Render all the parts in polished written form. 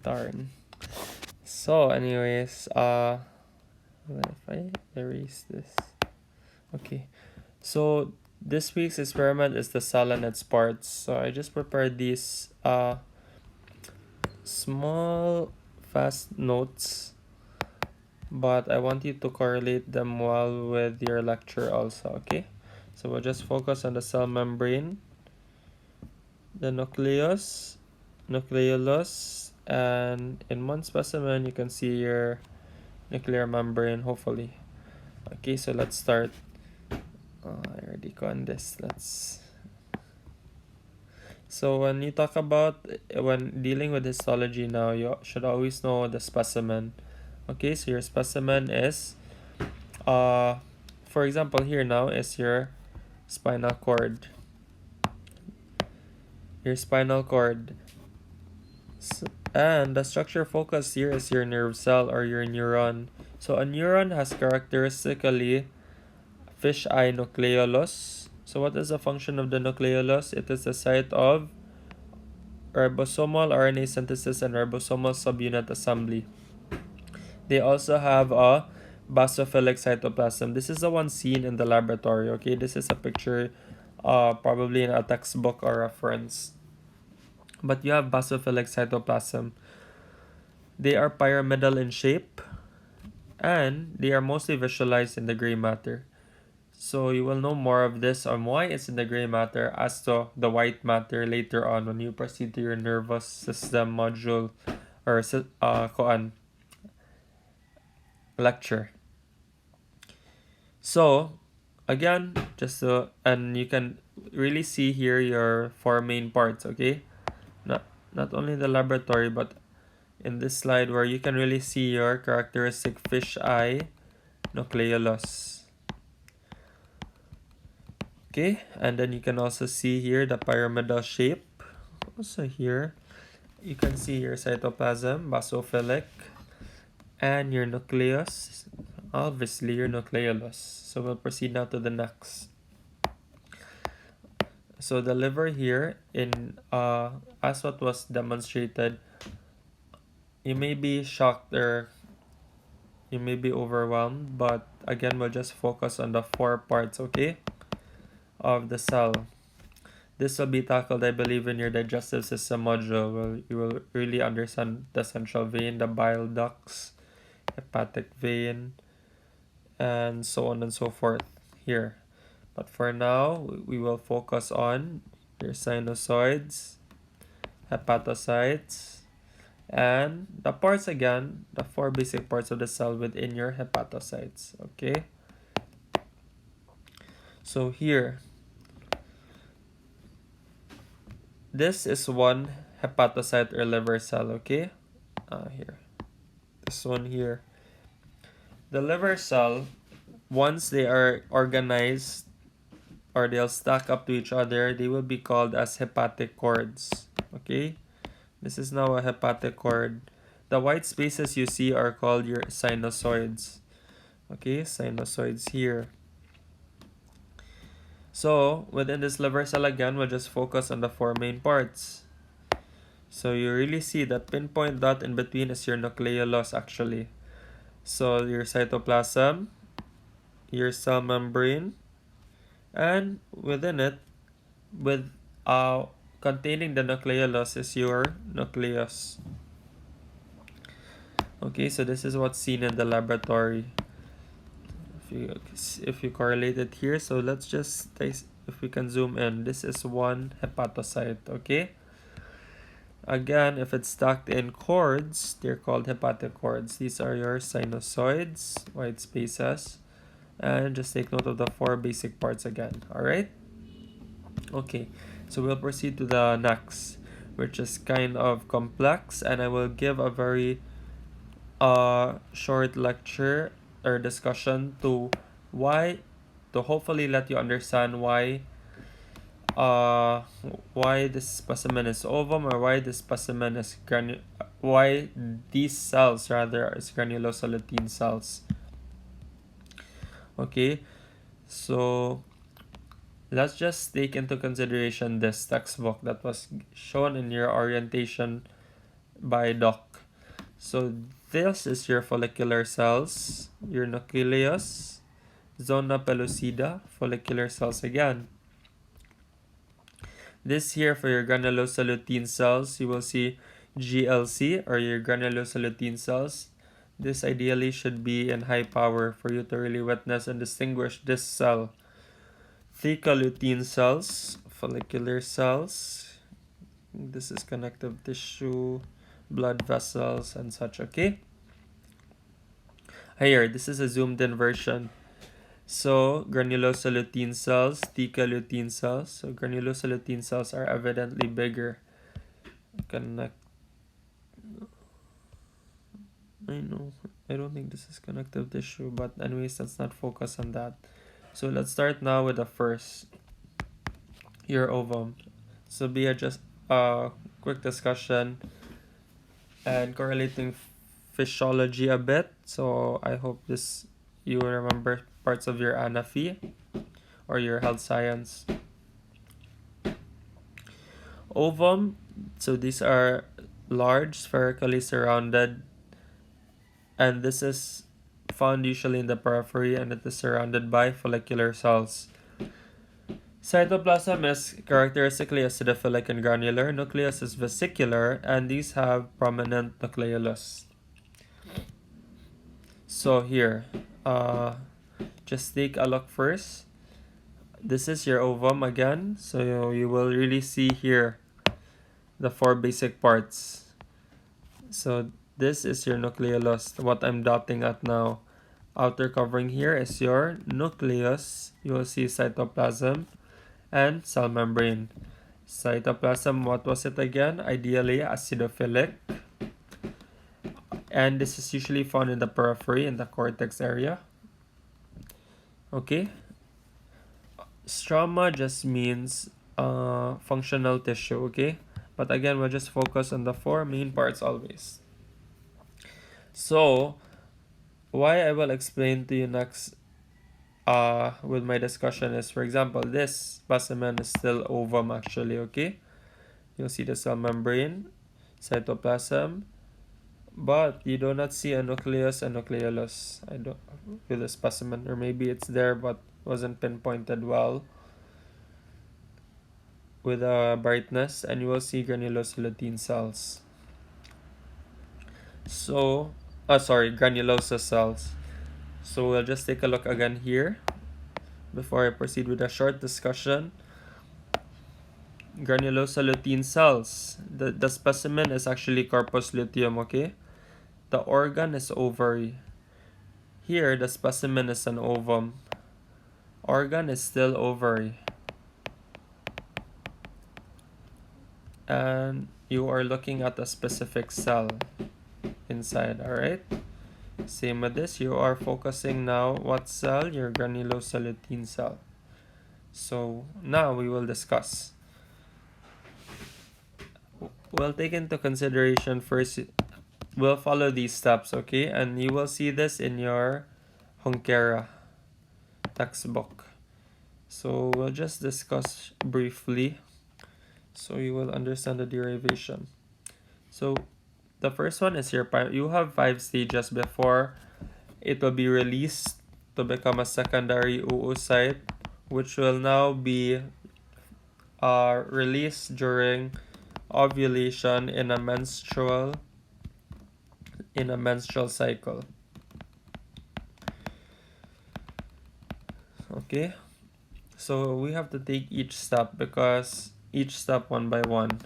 darn. So anyways, what if I erase this? Okay, so this week's experiment is the cell and its parts. So I just prepared these small fast notes, but I want you to correlate them well with your lecture also, okay? So we'll just focus on the cell membrane, the nucleolus, and in one specimen you can see your nuclear membrane, hopefully. Okay, so let's start. I already got this. So when you talk about, when dealing with histology now, you should always know the specimen. Okay, so your specimen is, for example, here now is your spinal cord. And the structure focus here is your nerve cell or your neuron. So a neuron has characteristically fish-eye nucleolus. So what is the function of the nucleolus? It is the site of ribosomal RNA synthesis and ribosomal subunit assembly. They also have a basophilic cytoplasm. This is the one seen in the laboratory, okay? This is a picture probably in a textbook or reference. But you have basophilic cytoplasm. They are pyramidal in shape, and they are mostly visualized in the gray matter. So you will know more of this on why it's in the gray matter as to the white matter later on when you proceed to your nervous system module or lecture. So again, and you can really see here your four main parts, okay? Not only the laboratory, but in this slide where you can really see your characteristic fish-eye nucleolus. Okay, and then you can also see here the pyramidal shape. Also here, you can see your cytoplasm, basophilic, and your nucleus, obviously your nucleolus. So we'll proceed now to the next. So the liver here, in as what was demonstrated, you may be shocked or you may be overwhelmed, but again, we'll just focus on the four parts, okay, of the cell. This will be tackled, I believe, in your digestive system module, where you will really understand the central vein, the bile ducts, hepatic vein, and so on and so forth here. But for now, we will focus on your sinusoids, hepatocytes, and the parts again, the four basic parts of the cell within your hepatocytes, okay? So here, this is one hepatocyte or liver cell, okay? Here. This one here. The liver cell, once they are organized or they'll stack up to each other, they will be called as hepatic cords, okay? This is now a hepatic cord. The white spaces you see are called your sinusoids, okay? Sinusoids here. So within this liver cell again, we'll just focus on the four main parts. So you really see that pinpoint dot in between is your nucleolus actually. So your cytoplasm, your cell membrane, and within it, with containing the nucleolus is your nucleus. Okay, so this is what's seen in the laboratory. If you correlate it here, so let's just, if we can zoom in, this is one hepatocyte, okay? Again, if it's stacked in cords, they're called hepatic cords. These are your sinusoids, white spaces, and just take note of the four basic parts again, alright? Okay, so we'll proceed to the next, which is kind of complex, and I will give a very short lecture or discussion to hopefully let you understand why this specimen is ovum, or why this specimen is why these cells rather is granulosa lutein cells. Okay, so let's just take into consideration this textbook that was shown in your orientation by Doc. So this is your follicular cells, your nucleus, zona pellucida, follicular cells again. This here for your granulosa lutein cells, you will see GLC or your granulosa lutein cells. This ideally should be in high power for you to really witness and distinguish this cell. Theca lutein cells, follicular cells. This is connective tissue, blood vessels, and such, okay? Here, this is a zoomed in version. So, granulosa lutein cells, theca lutein cells. So, granulosa lutein cells are evidently bigger. I know, I don't think this is connective tissue, but anyways, let's not focus on that. So, let's start now with the first, your ovum. So, be just a quick discussion and correlating physiology a bit. So, I hope you remember parts of your ANAPHY or your health science. Ovum, so these are large, spherically surrounded, and this is found usually in the periphery, and it is surrounded by follicular cells. Cytoplasm is characteristically acidophilic and granular. Nucleus is vesicular, and these have prominent nucleolus. So here, just take a look first. This is your ovum again, so you will really see here the four basic parts. So this is your nucleolus, what I'm dotting at now. Outer covering here is your nucleus. You will see cytoplasm and cell membrane. Cytoplasm, what was it again? Ideally acidophilic. And this is usually found in the periphery, in the cortex area. Okay. Stroma just means functional tissue, okay? But again, we'll just focus on the four main parts always. So, why I will explain to you next with my discussion is, for example, this specimen is still ovum actually, okay? You'll see the cell membrane, cytoplasm, but you do not see a nucleus and nucleolus. I don't with the specimen, or maybe it's there but wasn't pinpointed well with a brightness, and you will see granulosa lutein cells. So, granulosa cells. So we'll just take a look again here before I proceed with a short discussion. Granulosa lutein cells. The specimen is actually corpus luteum, okay? The organ is ovary. Here, the specimen is an ovum. Organ is still ovary. And you are looking at a specific cell inside, alright? Same with this, you are focusing now what cell? Your granulosa lutein cell. So now we will discuss. We'll take into consideration first, we'll follow these steps, okay? And you will see this in your Honkera textbook. So we'll just discuss briefly so you will understand the derivation. So the first one is you have 5 stages before it will be released to become a secondary oocyte, which will now be released during ovulation in a menstrual cycle. Okay, so we have to take each step because each step one by one.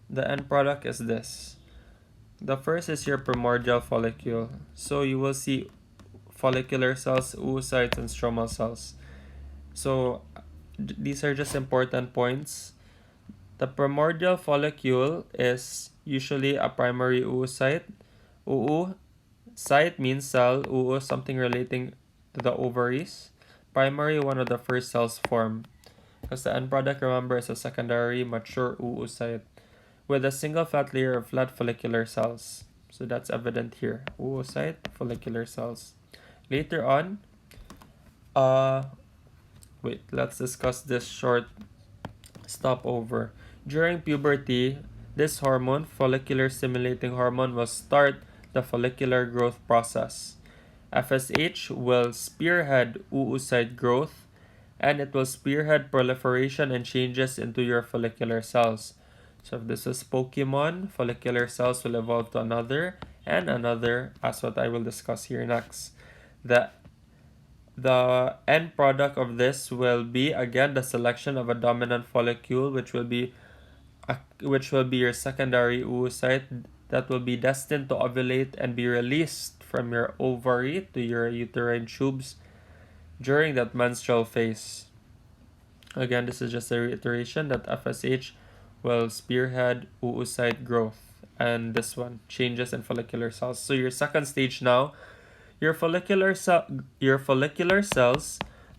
The end product is this. The first is your primordial follicle. So you will see follicular cells, oocytes, and stromal cells. So these are just important points. The primordial follicle is usually a primary oocyte. Oocyte means cell, oo something relating to the ovaries. Primary, one of the first cells formed. Because the end product, remember, is a secondary mature oocyte with a single flat layer of flat follicular cells. So that's evident here. Oocyte, follicular cells. Later on, let's discuss this short stopover. During puberty, This hormone, follicular stimulating hormone, will start the follicular growth process. FSH will spearhead oocyte growth, and it will spearhead proliferation and changes into your follicular cells. So if this is Pokemon, follicular cells will evolve to another and another, as what I will discuss here next. The end product of this will be again the selection of a dominant follicle, which will be your secondary oocyte that will be destined to ovulate and be released from your ovary to your uterine tubes during that menstrual phase. Again, this is just a reiteration that FSH will spearhead oocyte growth, and this one, changes in follicular cells. So your second stage now, your follicular cells,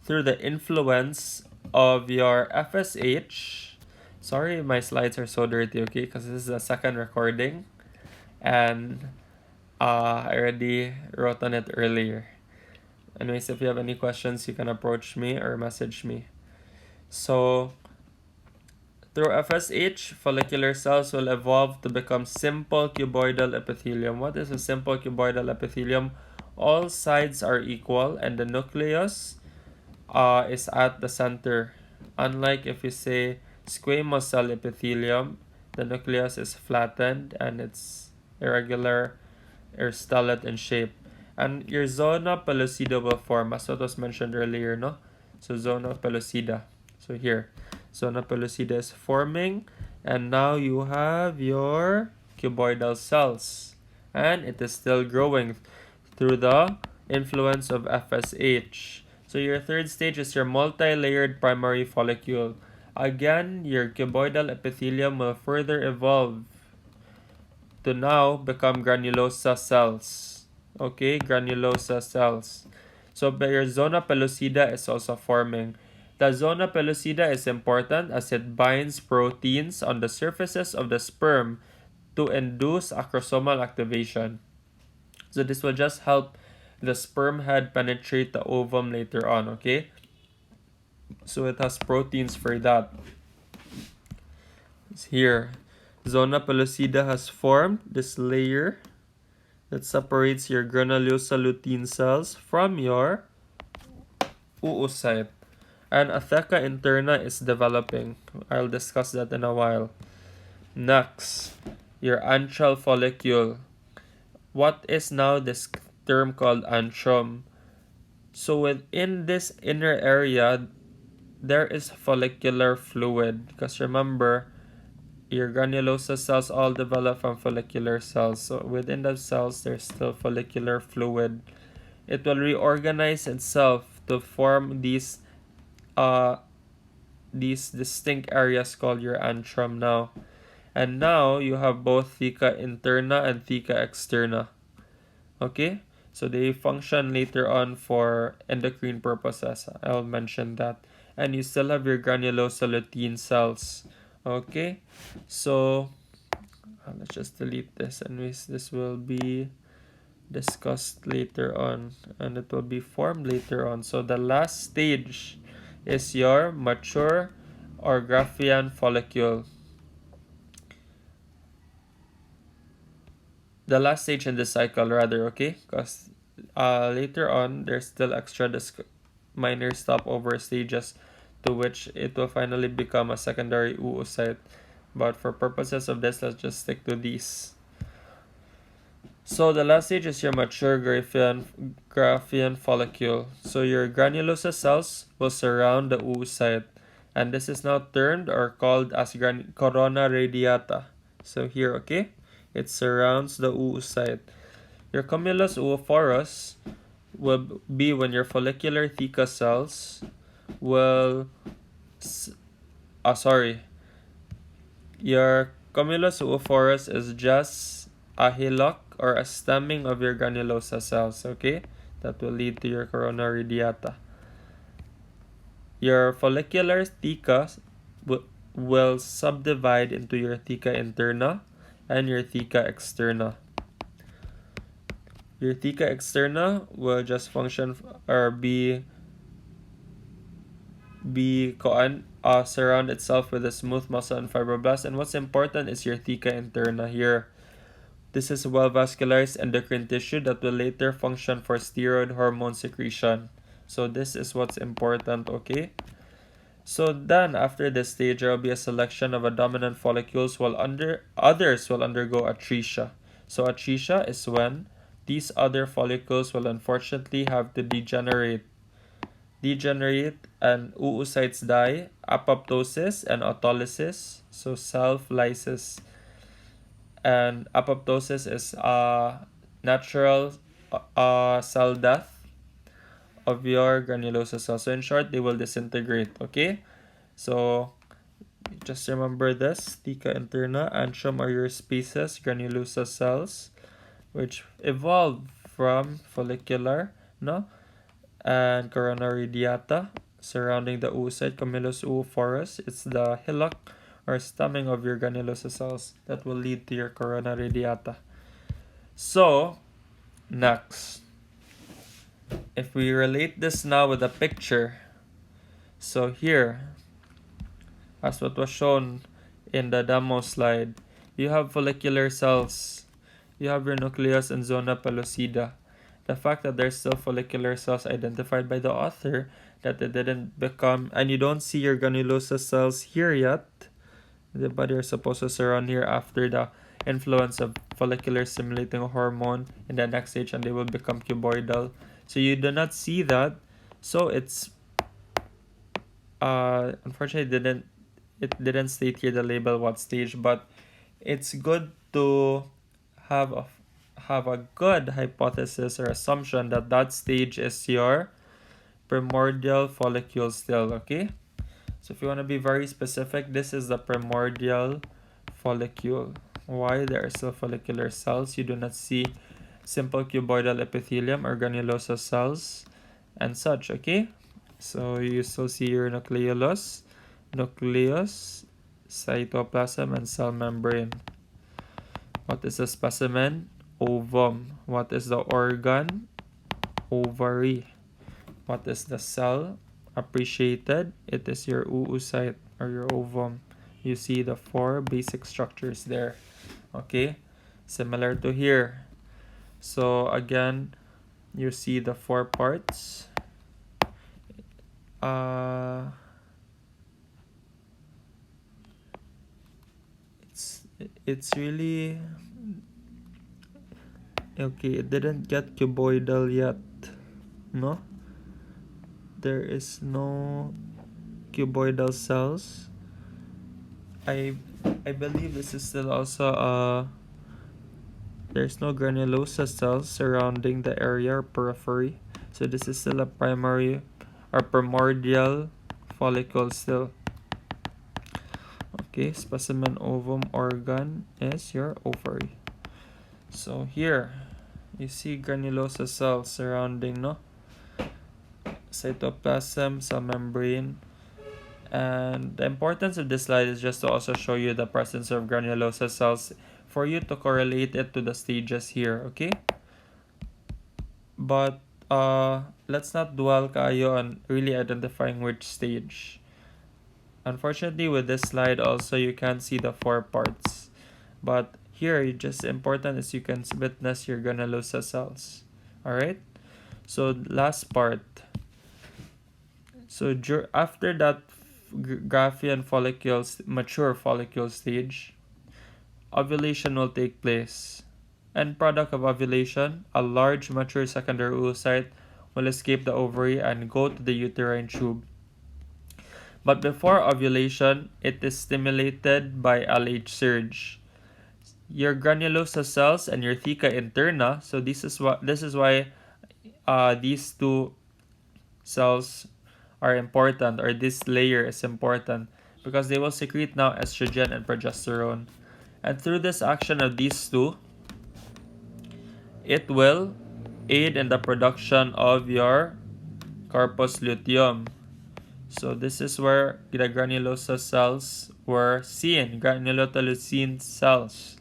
through the influence of your FSH. Sorry, my slides are so dirty, okay? Because this is the second recording, and I already wrote on it earlier. Anyways, if you have any questions, you can approach me or message me. So, through FSH, follicular cells will evolve to become simple cuboidal epithelium. What is a simple cuboidal epithelium? All sides are equal and the nucleus is at the center. Unlike if you say squamous cell epithelium, the nucleus is flattened and it's irregular or stellate in shape. And your zona pellucida will form, as what was mentioned earlier, no? So zona pellucida. So here, zona pellucida is forming, and now you have your cuboidal cells, and it is still growing through the influence of FSH. So your third stage is your multi-layered primary follicle. Again, your cuboidal epithelium will further evolve to now become granulosa cells. Okay, granulosa cells. So your zona pellucida is also forming. The zona pellucida is important as it binds proteins on the surfaces of the sperm to induce acrosomal activation. So this will just help the sperm head penetrate the ovum later on, okay? So it has proteins for that. It's here. Zona pellucida has formed this layer that separates your granulosa lutein cells from your oocyte. And a theca interna is developing. I'll discuss that in a while. Next, your antral follicle. What is now this term called antrum? So within this inner area, there is follicular fluid. Because remember, your granulosa cells all develop from follicular cells. So within the cells, there's still follicular fluid. It will reorganize itself to form these distinct areas called your antrum now. And now you have both theca interna and theca externa. Okay? So they function later on for endocrine purposes. I'll mention that. And you still have your granulosa lutein cells. Okay? So let's just delete this. Anyways, this will be discussed later on and it will be formed later on. So the last stage is your mature or Graafian follicle. The last stage in this cycle, rather, okay? Because later on, there's still extra minor stopover stages to which it will finally become a secondary oocyte. But for purposes of this, let's just stick to these. So the last stage is your mature Graafian follicle. So your granulosa cells will surround the oocyte. And this is now termed or called as corona radiata. So here, okay? It surrounds the oocyte. Your cumulus oophorus will be when your follicular theca cells will... Your cumulus oophorus is just a hillock or a stemming of your granulosa cells, okay? That will lead to your corona radiata. Your follicular theca will subdivide into your theca interna and your theca externa. Your theca externa will just function or be surround itself with a smooth muscle and fibroblast. And what's important is your theca interna here. This is well vascularized endocrine tissue that will later function for steroid hormone secretion. So this is what's important, okay? So then after this stage, there will be a selection of a dominant follicles while others will undergo atresia. So atresia is when these other follicles will unfortunately have to degenerate and oocytes die, apoptosis and autolysis, so self-lysis. And apoptosis is natural cell death of your granulosa cells. So in short, they will disintegrate, okay? So just remember this, theca interna, antrum are your species, granulosa cells, which evolved from follicular, no? And corona radiata surrounding the oocyte, camillus oophorus. It's the hillock or stemming of your granulosa cells that will lead to your corona radiata. So, next, if we relate this now with a picture, so here, as what was shown in the demo slide, you have follicular cells, you have your nucleus and zona pellucida. The fact that there's still follicular cells identified by the author, that it didn't become, and you don't see your granulosa cells here yet, the body are supposed to surround here after the influence of follicular stimulating hormone in the next stage, and they will become cuboidal. So you do not see that. So it's unfortunately it didn't state here the label what stage, but it's good to have a good hypothesis or assumption that that stage is your primordial follicle still, okay? So if you want to be very specific, this is the primordial follicle. Why? There are still follicular cells. You do not see simple cuboidal epithelium or granulosa cells and such, okay? So you still see your nucleus, cytoplasm, and cell membrane. What is the specimen? Ovum. What is the organ? Ovary. What is the cell? Appreciated. It is your oocyte or your ovum. You see the 4 basic structures there. Okay? Similar to here. So again, you see the 4 parts. It's really okay. It didn't get cuboidal yet, no? There is no cuboidal cells. I believe this is still also there's no granulosa cells surrounding the area or periphery. So this is still a primary or primordial follicle still. Okay, specimen ovum organ is your ovary. So here you see granulosa cells surrounding, no? Cytoplasm, cell membrane. And the importance of this slide is just to also show you the presence of granulosa cells for you to correlate it to the stages here, okay? But let's not dwell kayo on really identifying which stage. Unfortunately, with this slide also you can't see the 4 parts. But here, just important is you can witness your granulosa cells. Alright? So last part. So after that Graafian follicles, mature follicle stage, ovulation will take place. End product of ovulation, a large mature secondary oocyte will escape the ovary and go to the uterine tube. But before ovulation, it is stimulated by LH surge. Your granulosa cells and your theca interna, so this is why these two cells are important, or this layer is important, because they will secrete now estrogen and progesterone. And through this action of these two, it will aid in the production of your corpus luteum. So this is where the granulosa cells were seen, granulotolucine cells.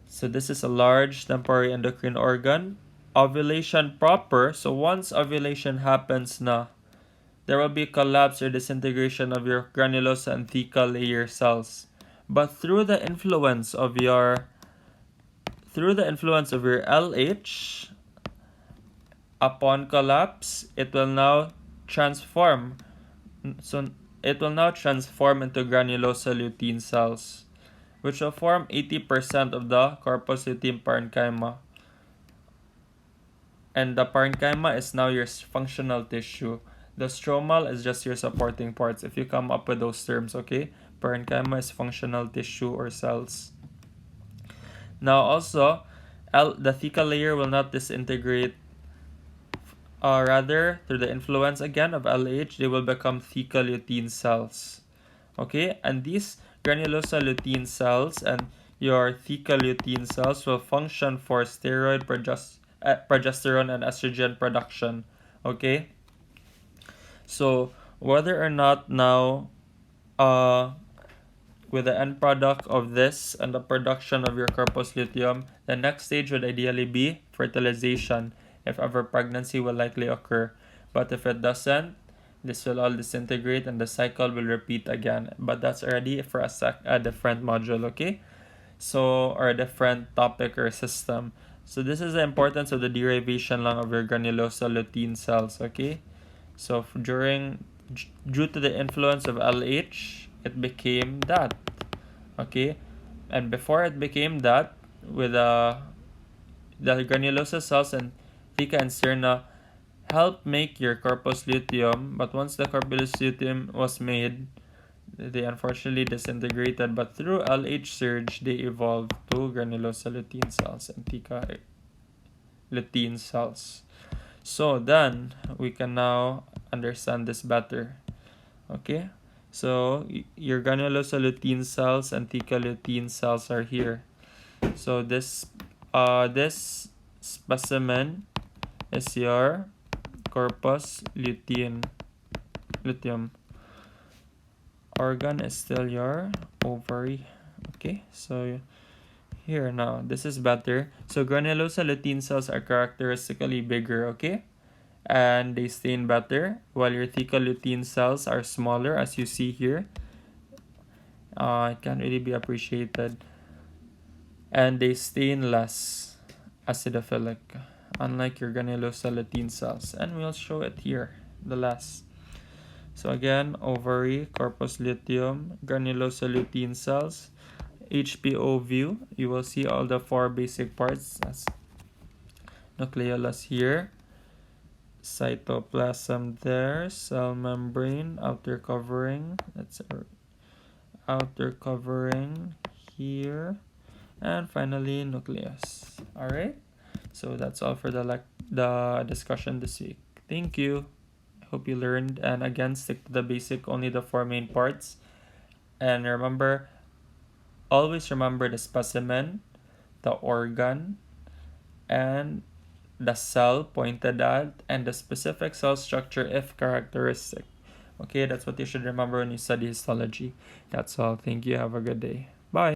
So this is a large temporary endocrine organ. Ovulation proper, so once ovulation happens na, there will be collapse or disintegration of your granulosa and theca layer cells. But through the influence of your LH, upon collapse, it will now transform. So it will now transform into granulosa lutein cells, which will form 80% of the corpus lutein parenchyma. And the parenchyma is now your functional tissue. The stromal is just your supporting parts. If you come up with those terms, okay? Parenchyma is functional tissue or cells. Now also, the theca layer will not disintegrate. Rather, through the influence again of LH, they will become theca lutein cells. Okay? And these granulosa lutein cells and your theca lutein cells will function for steroid progesterone and estrogen production. Okay, so whether or not now with the end product of this and the production of your corpus luteum, the next stage would ideally be fertilization, if ever pregnancy will likely occur. But if it doesn't, this will all disintegrate and the cycle will repeat again. But that's already for a different module, okay? So, or a different topic or system. So this is the importance of the derivation lang of your granulosa lutein cells, okay? So due to the influence of LH, it became that, okay? And before it became that, with the granulosa cells and theca and cerna help make your corpus luteum, but once the corpus luteum was made, they unfortunately disintegrated, but through LH surge, they evolved to granulosa lutein cells and theca lutein cells. So then, we can now understand this better. Okay? So, your granulosa lutein cells and theca lutein cells are here. So, this specimen is your corpus luteum. Organ is still your ovary. Okay, so here now, this is better. So granulosa lutein cells are characteristically bigger, okay? And they stain better, while your theca lutein cells are smaller, as you see here. It can't really be appreciated. And they stain less acidophilic, unlike your granulosa lutein cells. And we'll show it here, the last. So again, ovary, corpus luteum, granulosa lutein cells, HPO view. You will see all the 4 basic parts. That's nucleolus here, cytoplasm there, cell membrane, outer covering. That's our outer covering here, and finally nucleus. All right. So that's all for the discussion this week. Thank you. Hope you learned, and again, stick to the basic, only the 4 main parts. And remember, always remember the specimen, the organ, and the cell pointed at, and the specific cell structure if characteristic. Okay, that's what you should remember when you study histology. That's all. Thank you. Have a good day.